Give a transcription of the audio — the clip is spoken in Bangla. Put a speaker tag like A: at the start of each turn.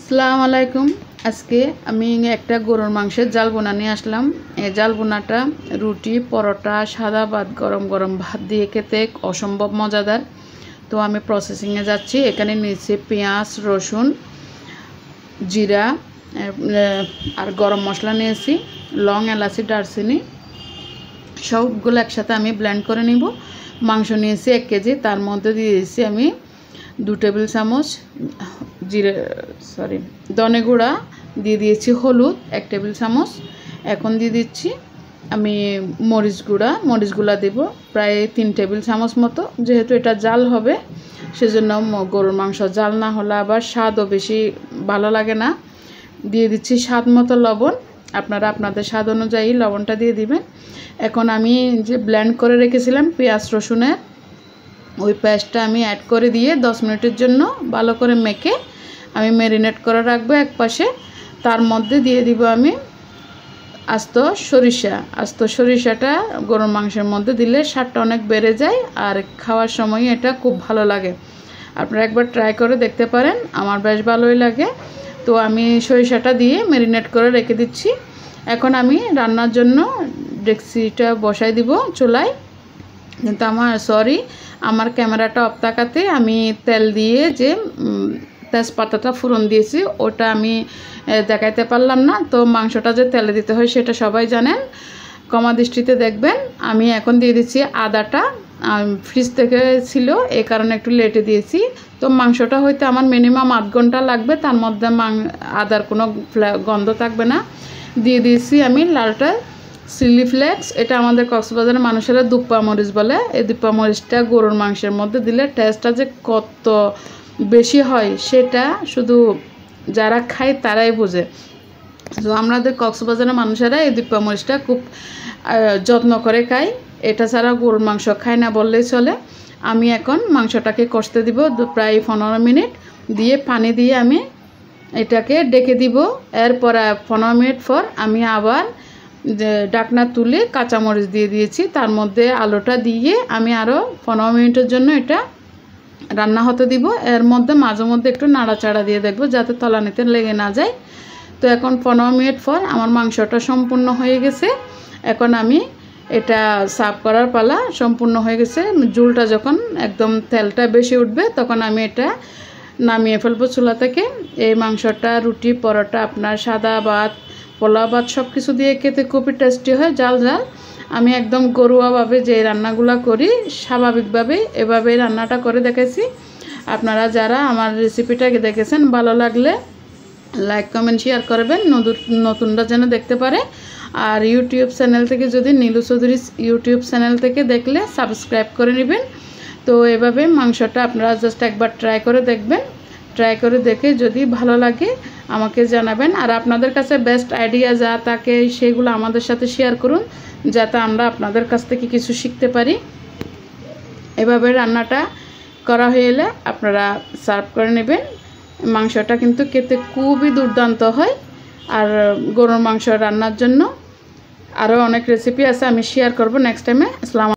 A: আসসালামু আলাইকুম। আজকে আমি একটা গরুর মাংসের জাল বোনা নিয়ে আসলাম। এই জাল বোনাটা রুটি, পরোটা, সাদা ভাত, গরম গরম ভাত দিয়ে খেতে অসম্ভব মজাদার। তো আমি প্রসেসিংয়ে যাচ্ছি। এখানে নিয়েছি পেঁয়াজ, রসুন, জিরা আর গরম মশলা নিয়েছি, লং, এলাচি, দারচিনি সবগুলো একসাথে আমি ব্লেন্ড করে নিব। মাংস নিয়েছি 1 কেজি, তার মধ্যে দিয়ে দিয়েছি আমি 2 টেবিল চামচ ধনে গুঁড়া, দিয়ে দিয়েছি হলুদ 1 টেবিল চামচ। এখন দিয়ে দিচ্ছি আমি মরিচ গুঁড়া দেব প্রায় 3 টেবিল চামচ মতো। যেহেতু এটা জাল হবে সেজন্য গরুর মাংস জাল না হলে আবার স্বাদও বেশি ভালো লাগে না। দিয়ে দিচ্ছি স্বাদ মতো লবণ, আপনারা আপনাদের স্বাদ অনুযায়ী লবণটা দিয়ে দিবেন। এখন আমি যে ব্লেন্ড করে রেখেছিলাম পেঁয়াজ রসুনের ওই পেস্টটা আমি অ্যাড করে দিয়ে 10 মিনিটের জন্য ভালো করে মেখে আমি ম্যারিনেট করে রাখবো এক পাশে। তার মধ্যে দিয়ে দিব আমি আস্ত সরিষাটা গরুর মাংসের মধ্যে দিলে স্বাদটা অনেক বেড়ে যায় আর খাওয়ার সময় এটা খুব ভালো লাগে। আপনারা একবার ট্রাই করে দেখতে পারেন, আমার বেশ ভালোই লাগে। তো আমি সরিষাটা দিয়ে ম্যারিনেট করে রেখে দিচ্ছি। এখন আমি রান্নার জন্য ডেকচিটা বসাই দিব চুলায়। কিন্তু আমার ক্যামেরাটা অফ থাকাতে আমি তেল দিয়ে যে তেজপাতাটা ফোড়ন দিয়েছি ওটা আমি দেখাইতে পারলাম না। তো মাংসটা যে তেলে দিতে হয় সেটা সবাই জানেন, কমা দৃষ্টিতে দেখবেন। আমি এখন দিয়ে দিচ্ছি আদাটা, ফ্রিজ থেকে ছিল এই কারণে একটু লেটে দিয়েছি। তো মাংসটা হয়তো আমার মিনিমাম 8 ঘন্টা লাগবে, তার মধ্যে আদার কোনো গন্ধ থাকবে না। দিয়ে দিয়েছি আমি লালটা চিলি ফ্লেক্স, এটা আমাদের কক্সবাজারের মানুষেরা দুপ্পা মরিচ বলে। এই দুপ্পা মরিচটা গরুর মাংসের মধ্যে দিলে টেস্টটা যে কত বেশি হয় সেটা শুধু যারা খায় তারাই বোঝে। তো আমাদের কক্সবাজারের মানুষেরা এই দুপ্পা মরিচটা খুব যত্ন করে খায়, এটা ছাড়া গরুর মাংস খায় না বললেই চলে। আমি এখন মাংসটাকে কষতে দিব প্রায় 15 মিনিট, দিয়ে পানি দিয়ে আমি এটাকে ডেকে দিব। এরপর 15 মিনিট পর আমি আবার ঢাকনা তুলে কাঁচামরিচ দিয়ে দিয়েছি, তার মধ্যে আলুটা দিয়ে আমি আরও 15 মিনিটের জন্য এটা রান্না হতে দিব। এর মধ্যে মাঝে মধ্যে একটু নাড়াচাড়া দিয়ে দেখব যাতে তলানিতে লেগে না যায়। তো এখন 15 মিনিট পর আমার মাংসটা সম্পূর্ণ হয়ে গেছে। এখন আমি এটা সার্ভ করার পালা, সম্পূর্ণ হয়ে গেছে। ঝোলটা যখন একদম তেলটা বেশি উঠবে তখন আমি এটা নামিয়ে ফেলবো চুলা থেকে। এই মাংসটা রুটি, পরোটা, আপনার সাদা ভাত, পোলাও ভাত সব কিছু দিয়ে খেতে খুবই টেস্টি হয়, জাল জাল। আমি একদম ঘরোয়াভাবে যে রান্নাগুলো করি স্বাভাবিকভাবে এভাবেই রান্নাটা করে দেখেছি। আপনারা যারা আমার রেসিপিটাকে দেখেছেন ভালো লাগলে লাইক, কমেন্ট, শেয়ার করবেন, নতুনরা যেন দেখতে পারে। আর ইউটিউব চ্যানেল থেকে যদি নীলু চৌধুরী ইউটিউব চ্যানেল থেকে দেখলে সাবস্ক্রাইব করে নেবেন। তো এভাবে মাংসটা আপনারা জাস্ট একবার ট্রাই করে দেখবেন। ট্রাই করে দেখে যদি ভালো লাগে আমাকে জানাবেন। আর আপনাদের কাছে বেস্ট আইডিয়া যা থাকে সেগুলো আমাদের সাথে শেয়ার করুন, যাতে আমরা আপনাদের কাছ থেকে কিছু শিখতে পারি। এভাবে রান্নাটা করা হয়ে এলে আপনারা সার্ভ করে নেবেন। মাংসটা কিন্তু খেতে খুবই দুর্দান্ত হয়। আর গরুর মাংস রান্নার জন্য আরও অনেক রেসিপি আছে, আমি শেয়ার করব নেক্সট টাইমে। আসসালামু